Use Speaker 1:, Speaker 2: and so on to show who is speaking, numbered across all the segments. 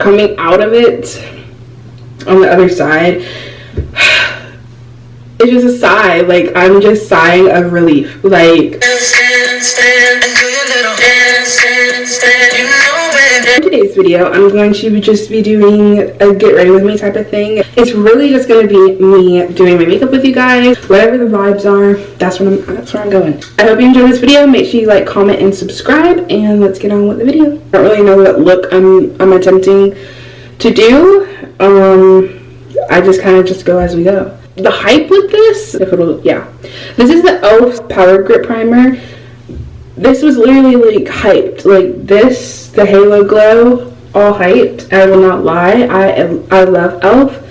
Speaker 1: coming out of it on the other side, it's just a sigh. Like, I'm just sighing of relief. Like, in today's video, I'm going to just be doing a get ready with me type of thing. It's really just going to be me doing my makeup with you guys. Whatever the vibes are, that's where I'm going. I hope you enjoyed this video. Make sure you like, comment, and subscribe, and let's get on with the video. I don't really know what look I'm attempting to do. I just kind of just go as we go. The hype with this, this is the e.l.f. Power Grip Primer. This was literally like hyped, like this, the Halo Glow, all hyped. I will not lie, I love e.l.f.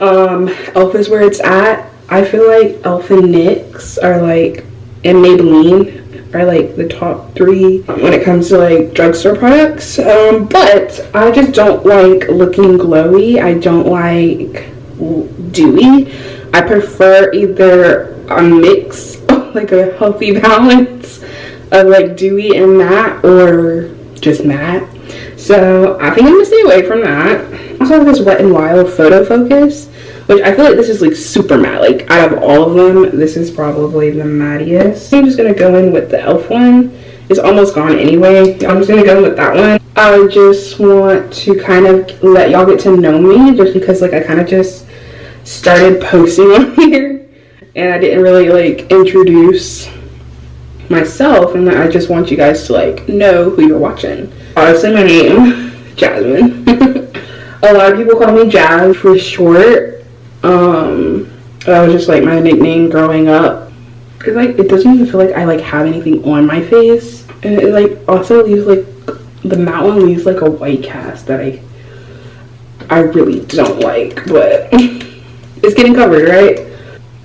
Speaker 1: e.l.f. is where it's at. I feel like e.l.f. and NYX are like, and Maybelline are like the top 3 when it comes to like drugstore products. But I just don't like looking glowy. I don't like dewy. I prefer either a mix, like a healthy balance of like dewy and matte, or just matte. So I think I'm gonna stay away from that. I also have this Wet n Wild Photo Focus, which I feel like this is like super matte. Like, out of all of them, this is probably the mattiest. I'm just gonna go in with the e.l.f. one. It's almost gone anyway. I'm just gonna go with that one. I just want to kind of let y'all get to know me, just because like I kind of just started posting on here and I didn't really like introduce myself, and I just want you guys to like know who you're watching. Honestly, my name, Jasmine. A lot of people call me Jazz for short. That was just like my nickname growing up, because like it doesn't even feel like I like have anything on my face, and it like also leaves like the matte one leaves like a white cast that I really don't like, but it's getting covered, right?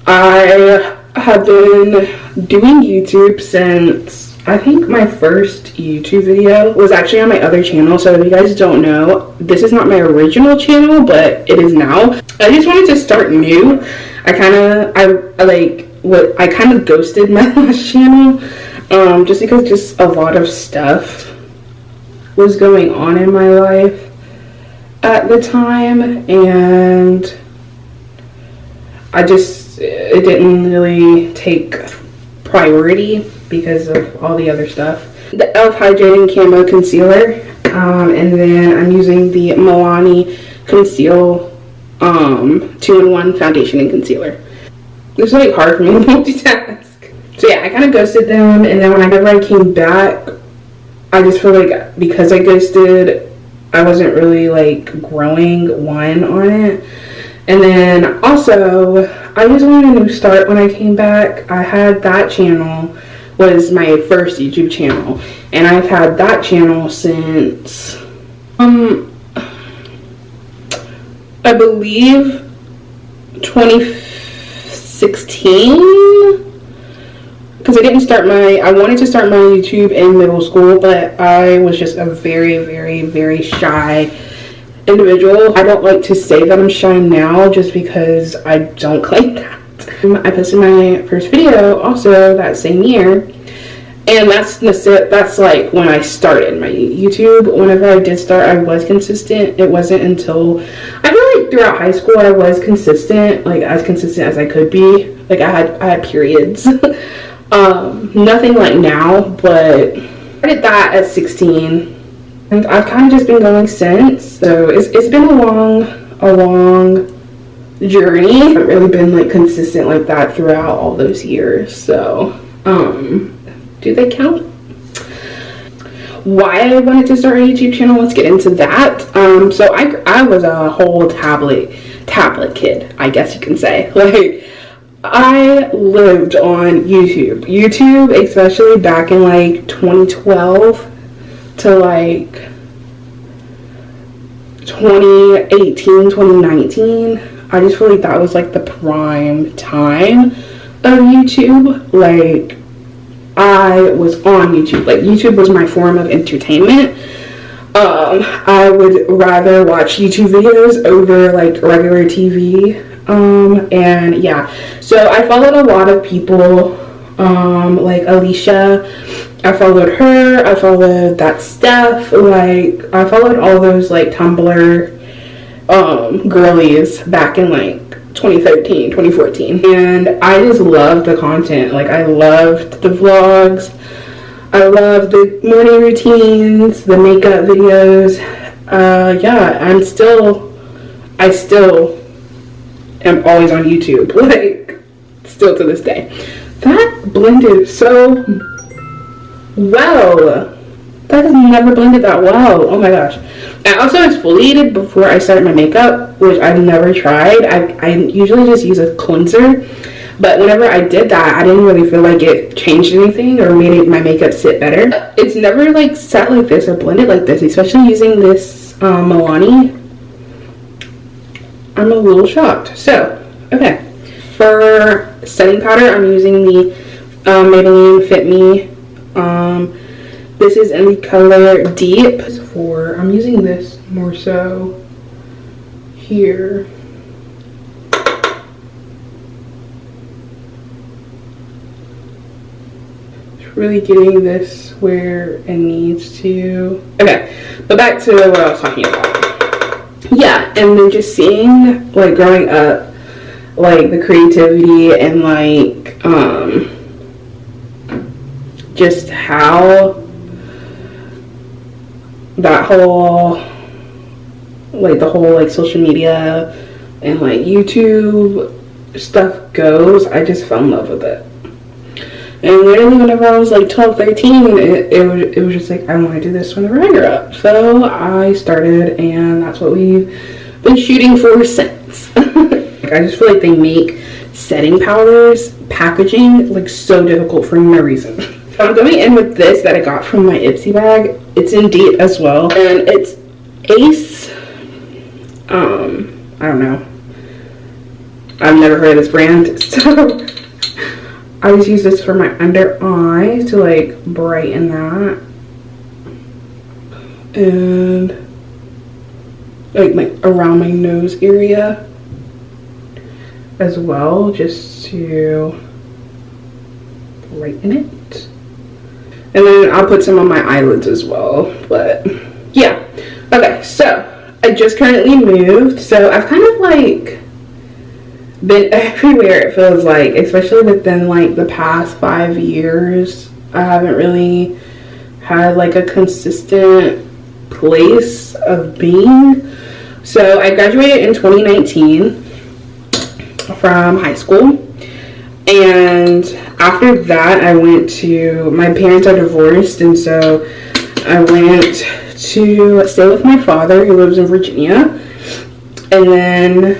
Speaker 1: I have been doing YouTube since, I think my first YouTube video was actually on my other channel. So if you guys don't know, this is not my original channel, but it is now. I just wanted to start new. I kind of ghosted my last channel, just because just a lot of stuff was going on in my life at the time, and it didn't really take priority because of all the other stuff. The e.l.f. Hydrating Camo Concealer, and then I'm using the Milani Conceal 2-in-1 foundation and concealer. It's like hard for me to multitask. So yeah, I kind of ghosted them, and then whenever I came back, I just feel like because I ghosted, I wasn't really like growing on it. And then also, I just wanted a new start when I came back. I had that channel, was my first YouTube channel, and I've had that channel since I believe 2016, because I wanted to start my YouTube in middle school, but I was just a very, very, very shy individual. I don't like to say that I'm shy now, just because I don't claim that. I posted my first video also that same year, and that's like when I started my YouTube. Whenever I did start, I was consistent. It wasn't until I feel like throughout high school I was consistent, like as consistent as I could be. Like I had periods. Nothing like now, but I did that at 16. And I've kind of just been going since, so it's been a long journey. I haven't really been like consistent like that throughout all those years. So do they count? Why I wanted to start a YouTube channel, let's get into that. So I was a whole tablet kid, I guess you can say. Like, I lived on YouTube, especially back in like 2012 to like 2018, 2019. I just feel like that was like the prime time of YouTube. Like, I was on YouTube. Like, YouTube was my form of entertainment. I would rather watch YouTube videos over like regular TV. And yeah, so I followed a lot of people, like Alicia I followed her, I followed that Steph, like I followed all those like Tumblr girlies back in like 2013, 2014, and I just loved the content. Like I loved the vlogs, I loved the morning routines, the makeup videos. Yeah, I still am always on YouTube, like still to this day. That blended so well. That has never blended that well. Oh my gosh. I also exfoliated before I started my makeup, which I've never tried. I usually just use a cleanser, but whenever I did that, I didn't really feel like it changed anything or made my makeup sit better. It's never like set like this or blended like this, especially using this Milani. I'm a little shocked. So, okay. For setting powder, I'm using the Maybelline Fit Me. This is in the color Deep. I'm using this more so here. It's really getting this where it needs to. Okay, but back to what I was talking about. Yeah, and then just seeing like growing up, like the creativity and like just how that whole like the whole like social media and like YouTube stuff goes, I just fell in love with it. And literally whenever I was like 12, 13, it was just like I want to do this whenever I grow up. So I started, and that's what we've been shooting for since. I just feel like they make setting powders packaging like so difficult for no reason. So I'm going in with this that I got from my Ipsy bag. It's in Deep as well, and it's Ace. I don't know. I've never heard of this brand, so I just use this for my under eye to like brighten that, and like around my nose area as well, just to brighten it. And then I'll put some on my eyelids as well. But yeah. Okay, so I just currently moved, so I've kind of like been everywhere, it feels like, especially within like the past 5 years. I haven't really had like a consistent place of being. So I graduated in 2019 from high school, and after that I went to, my parents are divorced, and so I went to stay with my father who lives in Virginia. And then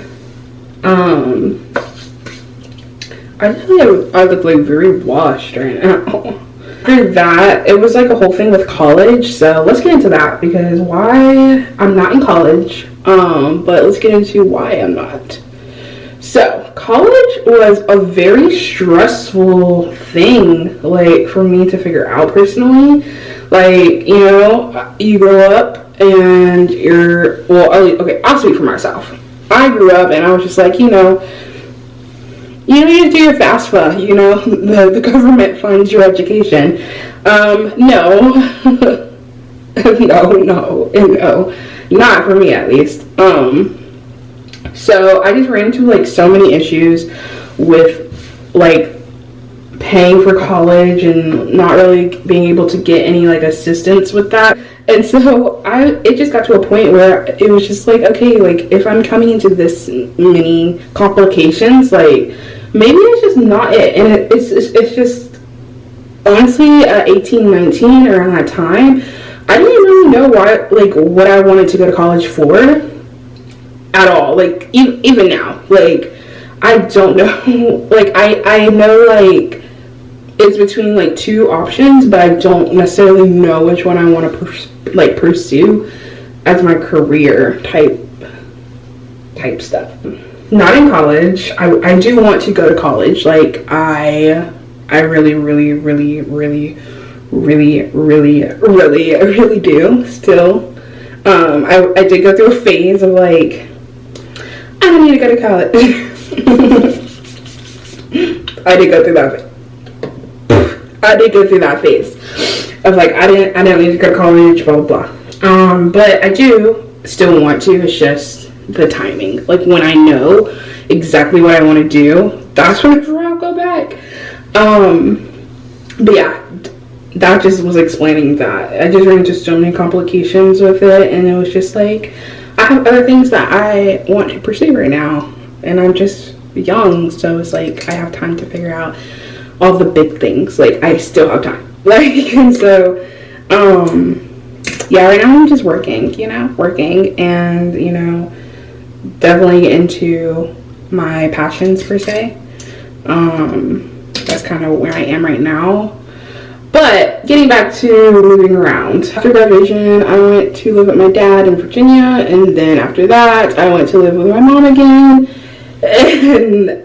Speaker 1: I just feel like I look like very washed right now. After that, it was like a whole thing with college, so let's get into that, because why I'm not in college, but let's get into why I'm not. So college was a very stressful thing, like for me to figure out personally. Like, you know, you grow up and you're, well, okay, I'll speak for myself. I grew up and I was just like, you need to do your FAFSA, the government funds your education. No, no, not for me at least. So I just ran into like so many issues with like paying for college and not really being able to get any like assistance with that. And so it just got to a point where it was just like, okay, like if I'm coming into this many complications, like maybe it's just not it. And it's just honestly at 18, 19 around that time, I didn't really know what I wanted to go to college for at all. Like even now, like I don't know. Like I know like it's between like two options, but I don't necessarily know which one I want to pursue as my career type stuff. Not in college. I do want to go to college. Like I really do still. I did go through a phase of like, I don't need to go to college. I did go through that phase. of like, I didn't need to go to college, blah, blah, blah. But I do still want to. It's just the timing. Like, when I know exactly what I want to do, that's whenever I'll go back. But yeah, that just was explaining that. I just ran into so many complications with it, and it was just like, I have other things that I want to pursue right now, and I'm just young, so it's like I have time to figure out all the big things. Like, I still have time. Like, and so, yeah, right now I'm just working, and, definitely get into my passions per se. That's kind of where I am right now. But getting back to moving around. After graduation, I went to live with my dad in Virginia, and then after that, I went to live with my mom again. And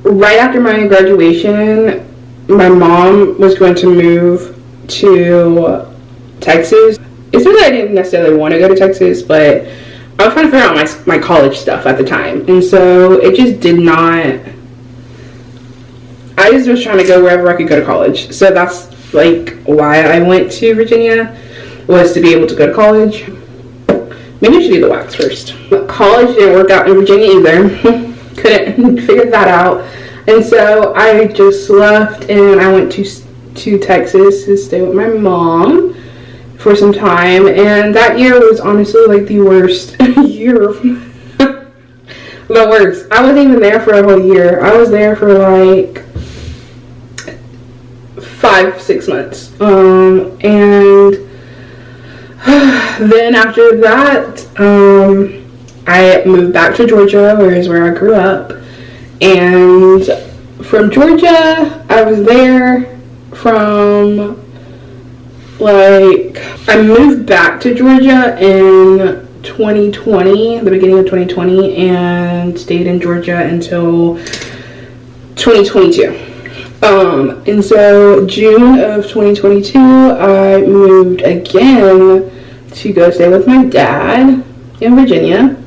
Speaker 1: right after my graduation, my mom was going to move to Texas. It's not that I didn't necessarily want to go to Texas, but I was trying to figure out my college stuff at the time. And so it just did not... I just was trying to go wherever I could go to college. So that's like why I went to Virginia, was to be able to go to college. Maybe I should do the wax first. But college didn't work out in Virginia either. Couldn't figure that out. And so I just left and I went to Texas to stay with my mom for some time. And that year was honestly like the worst year. The worst. I wasn't even there for a whole year. I was there for like 5-6 months. And then after that, I moved back to Georgia, where I grew up. And from Georgia, I was there from like, I moved back to Georgia in 2020, the beginning of 2020, and stayed in Georgia until 2022. And so June of 2022, I moved again to go stay with my dad in Virginia,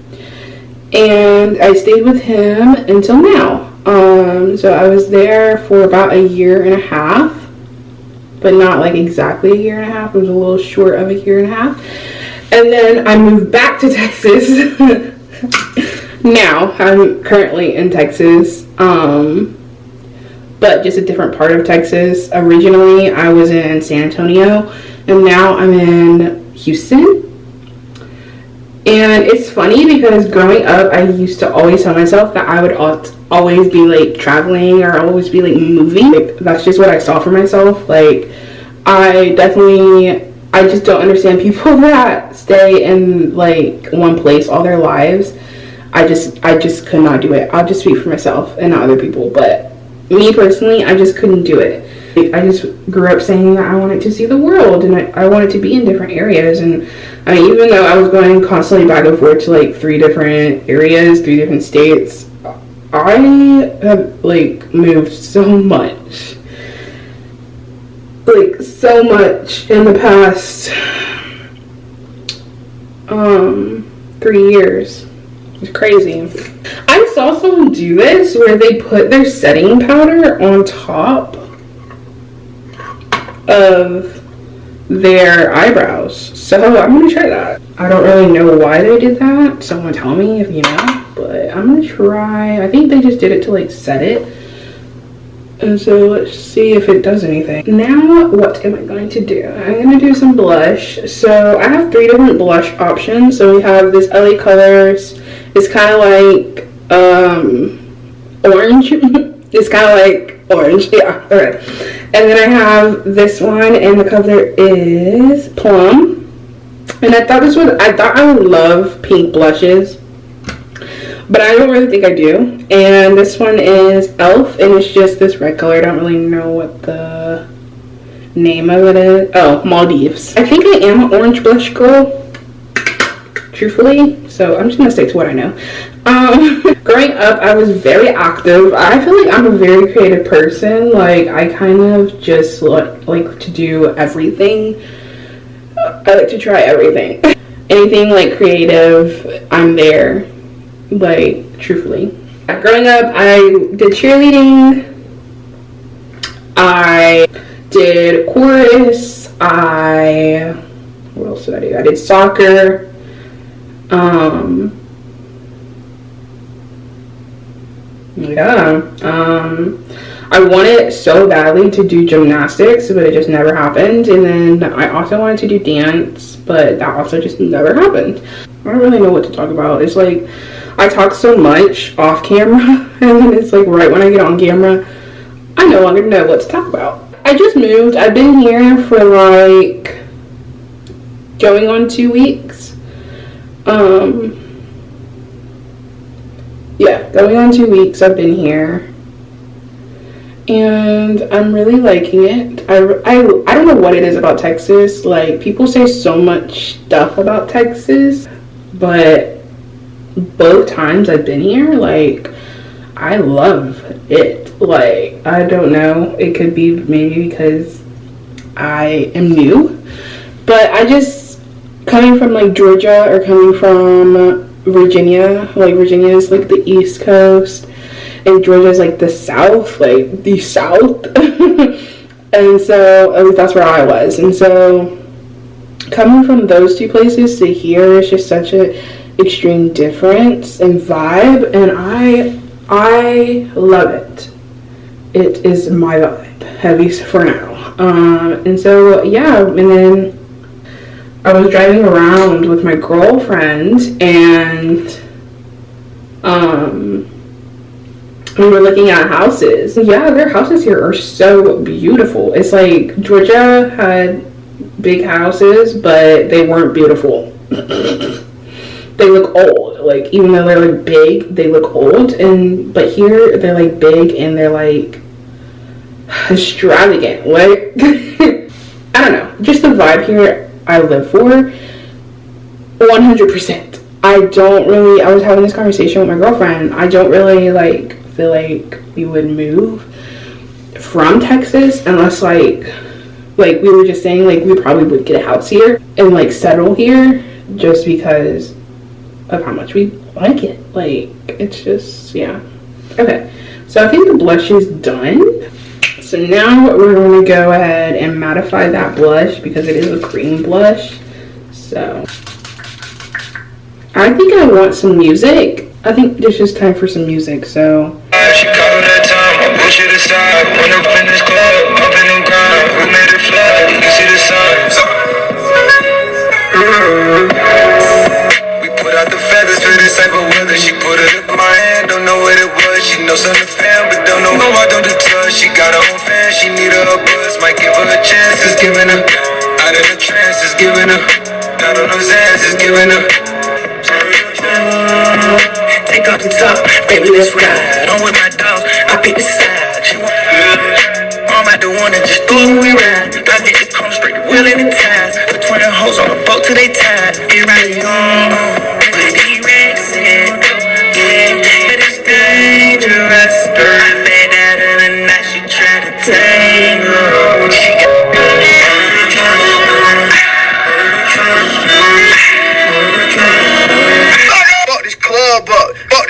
Speaker 1: and I stayed with him until now. So I was there for about a year and a half, but not like exactly a year and a half. It was a little short of a year and a half. And then I moved back to Texas. Now I'm currently in Texas, but just a different part of Texas. Originally I was in San Antonio, and now I'm in Houston. And it's funny because growing up, I used to always tell myself that I would always be like traveling, or always be like moving. Like, that's just what I saw for myself. Like, I just don't understand people that stay in like one place all their lives. I just could not do it. I'll just speak for myself and not other people. But me personally, I just couldn't do it. I just grew up saying that I wanted to see the world, and I wanted to be in different areas. And I mean, even though I was going constantly back and forth to like 3 different areas, 3 different states, I have like moved so much. Like, so much in the past 3 years. It's crazy. I saw someone do this where they put their setting powder on top of their eyebrows. So I'm gonna try that. I don't really know why they did that. Someone tell me if you know. But I'm gonna try. I think they just did it to like set it. And so let's see if it does anything. Now, what am I going to do? I'm going to do some blush. So I have 3 different blush options. So we have this LA Colors. It's kind of like orange. It's kind of like orange. Yeah, alright. And then I have this one, and the color is Plum. And I thought I would love pink blushes, but I don't really think I do. And this one is Elf, and it's just this red color. I don't really know what the name of it is. Oh, Maldives. I think I am an orange blush girl, truthfully, so I'm just gonna stick to what I know. Growing up, I was very active. I feel like I'm a very creative person. Like, I kind of just like to do everything. I like to try everything. Anything like creative, I'm there. Like, truthfully. Growing up, I did cheerleading. I did chorus. What else did I do? I did soccer. I wanted so badly to do gymnastics, but it just never happened. And then I also wanted to do dance, but that also just never happened. I don't really know what to talk about. It's like I talk so much off camera, and then it's like right when I get on camera, I no longer know what to talk about. I just moved. I've been here for like going on 2 weeks. Yeah, going on 2 weeks I've been here, and I'm really liking it. I don't know what it is about Texas. Like, people say so much stuff about Texas, but both times I've been here, like, I love it. Like, I don't know, it could be maybe because I am new, but I just, coming from like Georgia or coming from Virginia, like Virginia is like the East Coast and Georgia is like the South, like the South. And so at least that's where I was. And so coming from those two places to here is just such a extreme difference in vibe, and I love it. It is my vibe, at least for now. And so yeah, and then I was driving around with my girlfriend, and we were looking at houses. Yeah, their houses here are so beautiful. It's like Georgia had big houses, but they weren't beautiful. They look old. Like, even though they're like big, they look old. But here they're like big and they're like extravagant. Like, I don't know. Just the vibe here I live for 100%. I was having this conversation with my girlfriend. I don't really like feel like we would move from Texas unless like we were just saying, like, we probably would get a house here and like settle here just because of how much we like it. Like, it's just, yeah. Okay, so I think the blush is done. So now we're going to go ahead and mattify that blush because it is a cream blush. So I think I want some music. I think it's just time for some music. So
Speaker 2: she called that time, I push it aside. When up in this club, up in the grind, who made it fly? You see the signs. We put out the feathers for this type of weather. She put it up in my hand, don't know what it was. She knows something fam, but don't know I don't do touch. She got her own fan, she need her a buzz. Might give her a chance, it's giving her. Out of the trance, it's giving her. Out of those ass, it's giving her. Take off the top, baby, let's ride. On with my dog, I pick the side. I'm at the one that just through we ride. I get the chrome straight, wheel in the ties. Put 20 hoes on the boat till they tied. Get right on, with the racks in. Yeah, but it's dangerous. I made that in the night, she tried to take her. She got this club up. Fuck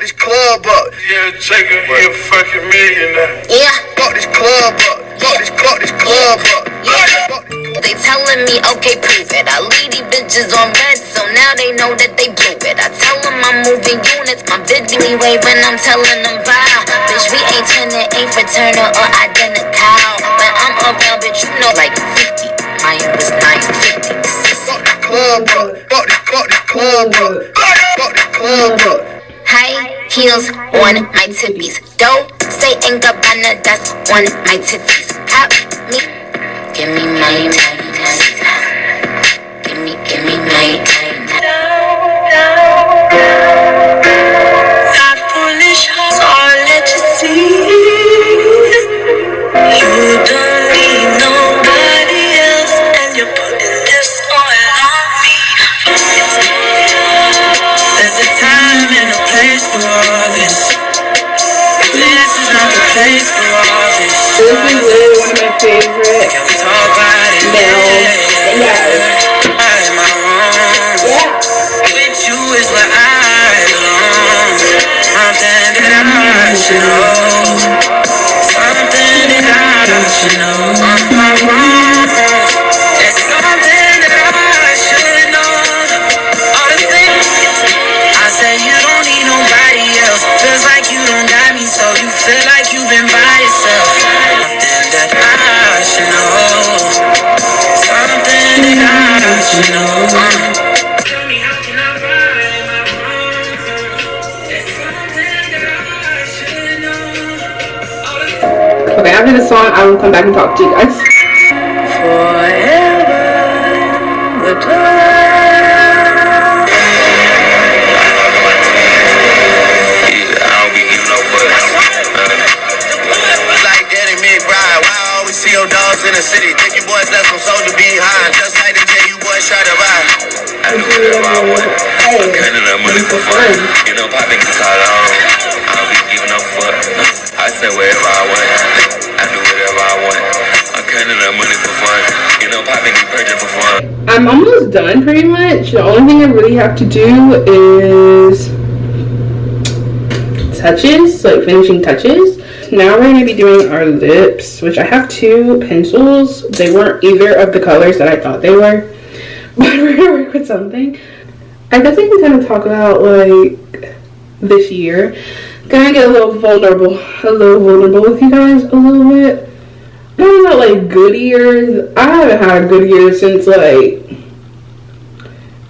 Speaker 2: this club up. Yeah, check it. He a fucking millionaire. Yeah. Fuck this club up. Fuck this club up. Yeah. They telling me, okay, prove it. I leave these bitches on red, so now they know that they blew it. I tell them I'm moving units. My bitch me waving, I'm telling them bye. Bitch, we ain't twinning, ain't fraternal or identical. But I'm around, bitch, you know, like 50. Mine was 950. Fuck the club up. Fuck this club up. Fuck this club up. High heels on my tippies. Don't say ain't Gabbana, that's on my titties. Pop me, give me my time. Give me my time. Not foolish, so I'll let you see. You don't need nobody else, and you're putting this on me. There's a time and a place for all this. This is not the place for all this.
Speaker 1: this is really one of my favorite
Speaker 2: Can we talk about it?
Speaker 1: nails.
Speaker 2: Am I wrong? With you is where I belong. Something that I should know. Something that
Speaker 1: Okay, after the song, I will come back and talk to you guys.
Speaker 2: See your dogs in the city, think you boys left some soldier behind. Just like the day you boys try to ride. I do whatever I want. I'm cutting up money for fun. You know, popping gets all on. I don't be giving no fuck. I say wherever I want. I do whatever I want. I'm cutting up money for fun. You know, popping be purchasing for fun.
Speaker 1: I'm almost done pretty much. The only thing I really have to do is touches, like finishing touches. Now we're going to be doing our lips, which I have 2 pencils. They weren't either of the colors that I thought they were, but we're going to work with something. I guess I can kind of talk about like this year. Gonna get a little vulnerable with you guys a little bit. I don't know, like good years. I haven't had a good year since like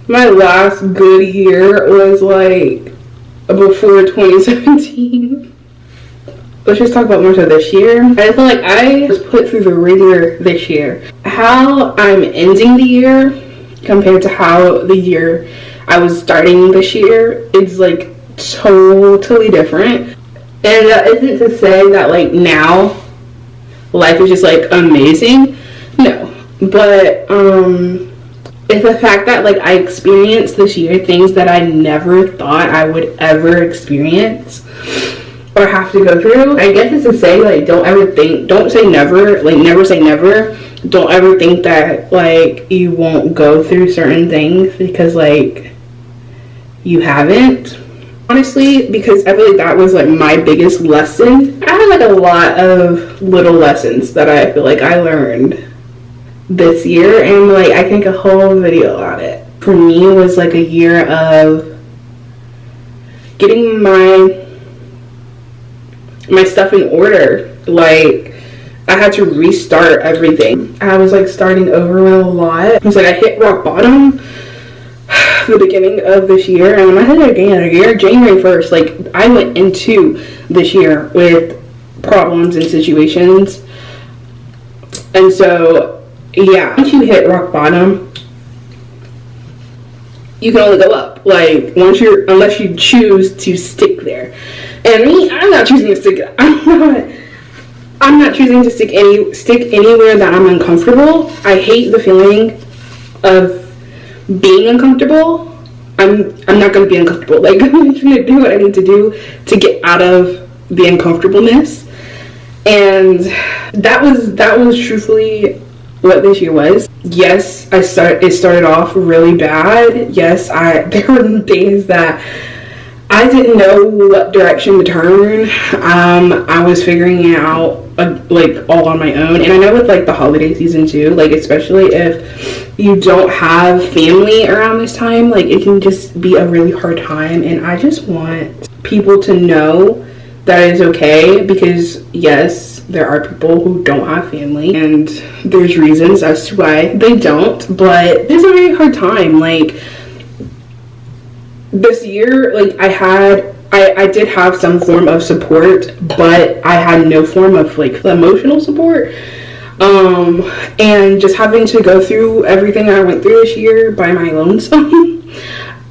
Speaker 1: my last good year was like before 2017. Let's just talk about more so this year. I feel like I was put through the ringer this year. How I'm ending the year compared to how the year I was starting this year is like totally different. And that isn't to say that like now life is just like amazing. No. But it's the fact that like I experienced this year things that I never thought I would ever experience or have to go through. I guess it's to say like don't say never, like never say never. Don't ever think that like you won't go through certain things because like you haven't. Honestly, because I feel like that was like my biggest lesson. I had like a lot of little lessons that I feel like I learned this year, and like I can make a whole video on it. For me, it was like a year of getting my stuff in order. Like I had to restart everything. I was like starting over with a lot. It was like I hit rock bottom the beginning of this year, and when I hit it again January 1st, like I went into this year with problems and situations. And so yeah, once you hit rock bottom, you can only go up. Like unless you choose to stick there. And me, I'm not choosing to stick. I'm not choosing to stick anywhere that I'm uncomfortable. I hate the feeling of being uncomfortable. I'm not going to be uncomfortable. Like I'm going to do what I need to do to get out of the uncomfortableness. And that was truthfully what this year was. Yes, it started off really bad. Yes, there were days that I didn't know what direction to turn. I was figuring it out like all on my own. And I know with like the holiday season too, like especially if you don't have family around this time, like it can just be a really hard time. And I just want people to know that it's okay, because yes, there are people who don't have family and there's reasons as to why they don't, but it's a very hard time. Like this year, like I did have some form of support, but I had no form of like emotional support. And just having to go through everything I went through this year by my lonesome.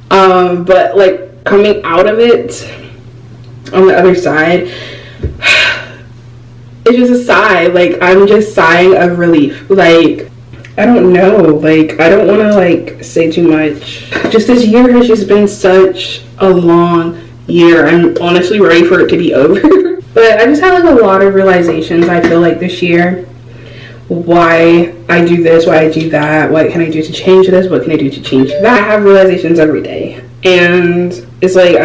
Speaker 1: But like coming out of it on the other side, it's just a sigh. Like I'm just sighing of relief. Like I don't know, like I don't want to like say too much. Just this year has just been such a long year. I'm honestly ready for it to be over. But I just had like a lot of realizations, I feel like, this year. Why I do this, why I do that, what can I do to change this, what can I do to change that. I have realizations every day, and it's like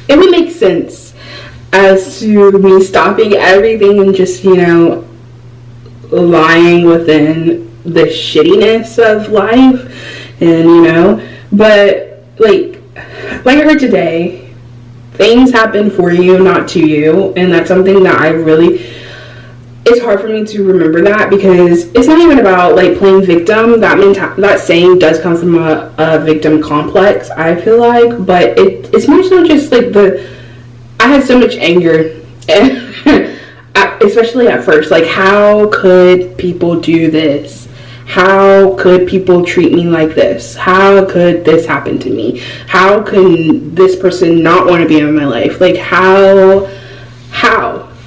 Speaker 1: it would make sense as to me stopping everything and just, you know, lying within the shittiness of life, and you know, but like I heard today, things happen for you, not to you. And that's something that I really it's hard for me to remember that, because it's not even about like playing victim. That saying does come from a victim complex, I feel like, but it's more so just like I had so much anger, and especially at first, like, how could people do this? How could people treat me like this? How could this happen to me? How can this person not want to be in my life? Like, how?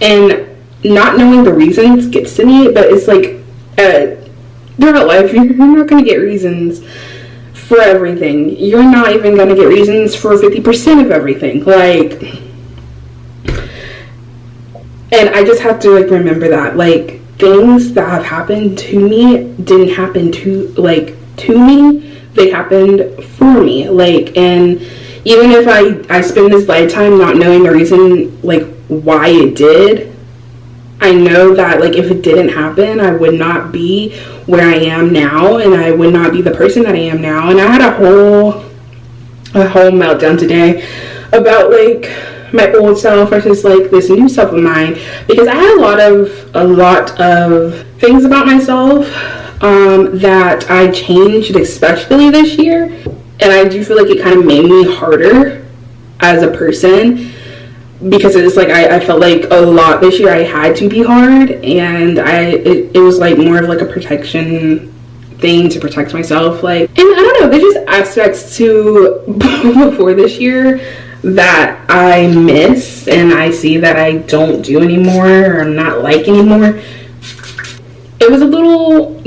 Speaker 1: And not knowing the reasons gets to me, but it's like, throughout life, you're not going to get reasons for everything. You're not even going to get reasons for 50% of everything. Like, and I just have to, like, remember that, like, things that have happened to me didn't happen to me, they happened for me. Like, and even if I spend this lifetime not knowing the reason, like, why it did, I know that, like, if it didn't happen, I would not be where I am now, and I would not be the person that I am now. And I had a whole meltdown today about, like, my old self versus, like, this new self of mine, because I had a lot of things about myself that I changed, especially this year, and I do feel like it kind of made me harder as a person, because it's like I felt like a lot this year I had to be hard, and it was like more of like a protection thing to protect myself. Like, and I don't know, there's just aspects to before this year that I miss and I see that I don't do anymore, or I'm not like anymore. It was a little,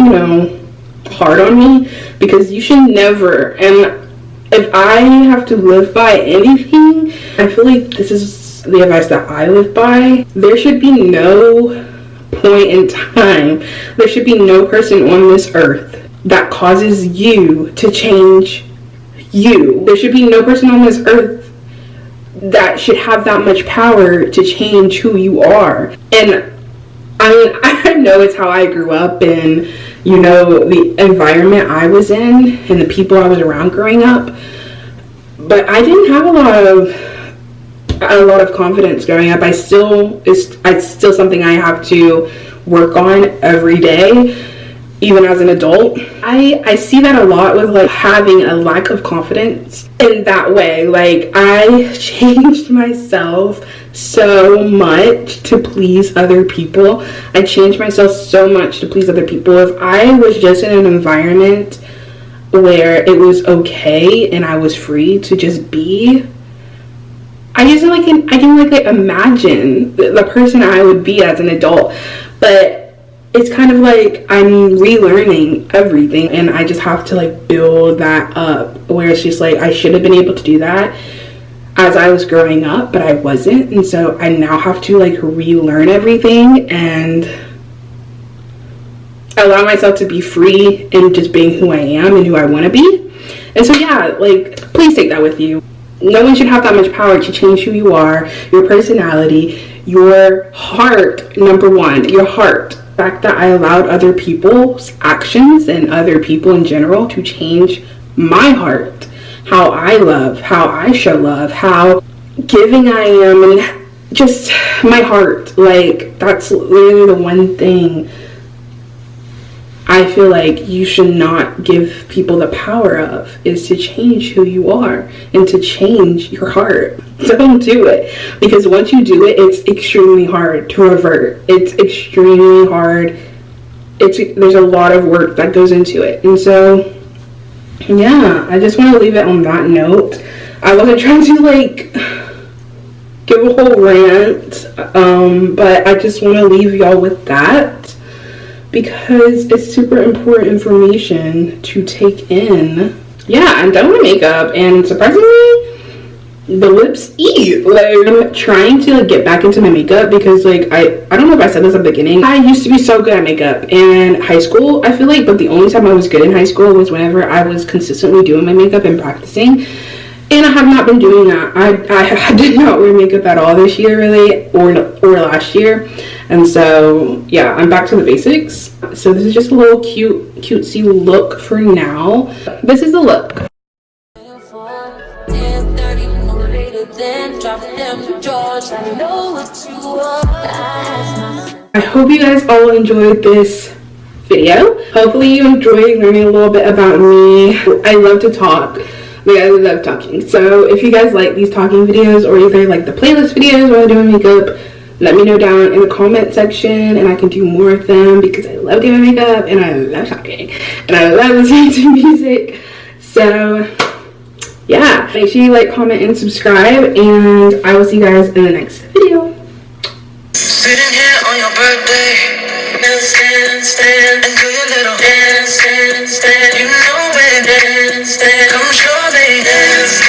Speaker 1: hard on me, because you should never, and if I have to live by anything, I feel like this is the advice that I live by. There should be no point in time, there should be no person on this earth that causes you to change you. There should be no person on this earth that should have that much power to change who you are. And I mean, I know it's how I grew up, and the environment I was in and the people I was around growing up, but I didn't have a lot of confidence growing up. It's still something I have to work on every day, even as an adult. I see that a lot with, like, having a lack of confidence in that way. Like, I changed myself so much to please other people. I changed myself so much to please other people. If I was just in an environment where it was okay and I was free to just be, I can imagine the person I would be as an adult. But it's kind of like I'm relearning everything, and I just have to, like, build that up, where it's just like I should have been able to do that as I was growing up, but I wasn't. And so I now have to, like, relearn everything and allow myself to be free and just being who I am and who I want to be. And so, yeah, like, please take that with you. No one should have that much power to change who you are, your personality, your heart. Number one, your heart. The fact that I allowed other people's actions and other people in general to change my heart, how I love, how I show love, how giving I am, and just my heart. Like, that's literally the one thing I feel like you should not give people the power of, is to change who you are and to change your heart. Don't do it, because once you do it, it's extremely hard to revert. It's extremely hard. There's a lot of work that goes into it. And so, yeah, I just want to leave it on that note. I wasn't trying to, like, give a whole rant, but I just want to leave y'all with that, because it's super important information to take in. Yeah, I'm done with makeup, and surprisingly, the lips eat. Like, I'm trying to, like, get back into my makeup, because, like, I don't know if I said this at the beginning, I used to be so good at makeup in high school, I feel like, but the only time I was good in high school was whenever I was consistently doing my makeup and practicing. And I have not been doing that. I did not wear makeup at all this year, really, or last year. And so, yeah, I'm back to the basics. So this is just a little cutesy look for now. This is the look.
Speaker 3: 10:30, no later than drop them drawers. I know what you are. I ask myself.
Speaker 1: I hope you guys all enjoyed this video. Hopefully you enjoyed learning a little bit about me. I love to talk. Like, I love talking. So if you guys like these talking videos, or you guys like the playlist videos while I'm doing makeup, let me know down in the comment section and I can do more of them, because I love doing makeup and I love talking and I love listening to music. So yeah, make sure you like, comment, and subscribe, and I will see you guys in the next video.
Speaker 2: Sitting here on your birthday, stand, and do your little dance, you know it, dance, come show me, dance,